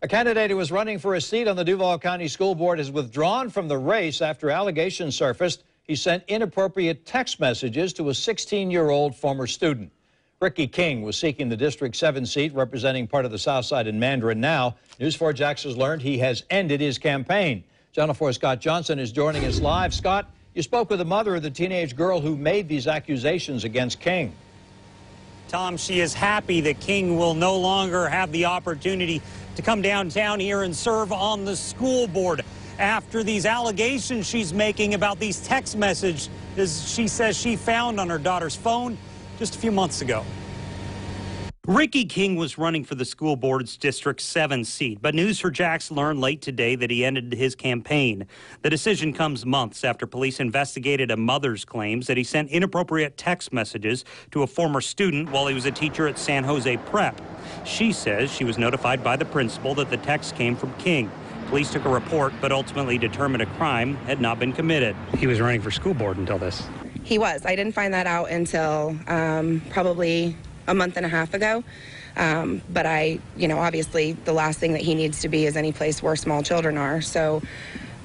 A candidate who was running for a seat on the Duval County School Board has withdrawn from the race after allegations surfaced he sent inappropriate text messages to a 16-year-old former student. Ricky King was seeking the District 7 seat representing part of the South Side in Mandarin. Now, News 4 Jax has learned he has ended his campaign. Channel 4's Scott Johnson is joining us live. Scott, you spoke with the mother of the teenage girl who made these accusations against King. Tom, she is happy that King will no longer have the opportunity to come downtown here and serve on the school board after these allegations she's making about these text messages she says she found on her daughter's phone just a few months ago. Ricky King was running for the school board's District 7 seat, but News 4 Jax learned late today that he ended his campaign. The decision comes months after police investigated a mother's claims that he sent inappropriate text messages to a former student while he was a teacher at San Jose Prep. She says she was notified by the principal that the text came from King. Police took a report, but ultimately determined a crime had not been committed. He was running for school board until this. He was. I didn't find that out until probably a month and a half ago. But obviously the last thing that he needs to be is any place where small children are. So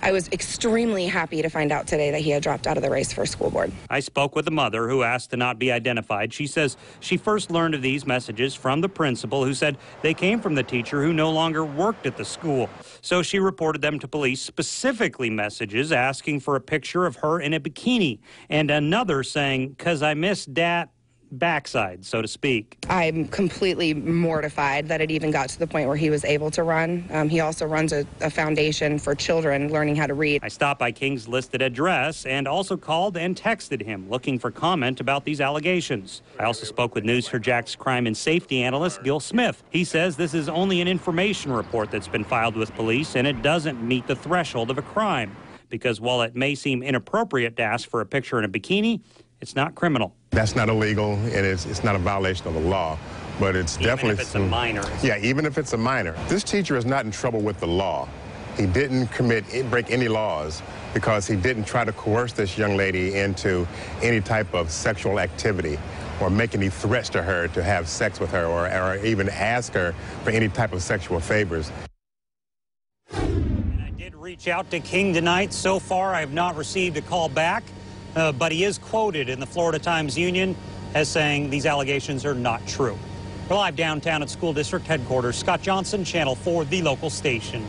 I was extremely happy to find out today that he had dropped out of the race for school board. I spoke with a mother who asked to not be identified. She says she first learned of these messages from the principal, who said they came from the teacher who no longer worked at the school. So she reported them to police, specifically messages asking for a picture of her in a bikini and another saying, "'Cause I miss dat backside," so to speak. I'm completely mortified that it even got to the point where he was able to run. He also runs a foundation for children learning how to read. I stopped by King's listed address and also called and texted him looking for comment about these allegations. I also spoke with News 4 Jax crime and safety analyst Gil Smith. He says this is only an information report that's been filed with police and it doesn't meet the threshold of a crime because while it may seem inappropriate to ask for a picture in a bikini, it's not criminal. That's not illegal, and it's not a violation of the law, but it's definitely... Even if it's a minor. Yeah, even if it's a minor. This teacher is not in trouble with the law. He didn't break any laws because he didn't try to coerce this young lady into any type of sexual activity or make any threats to her to have sex with her or even ask her for any type of sexual favors. And I did reach out to King tonight. So far, I have not received a call back. But he is quoted in the Florida Times-Union as saying these allegations are not true. We're live downtown at School District Headquarters. Scott Johnson, Channel 4, the local station.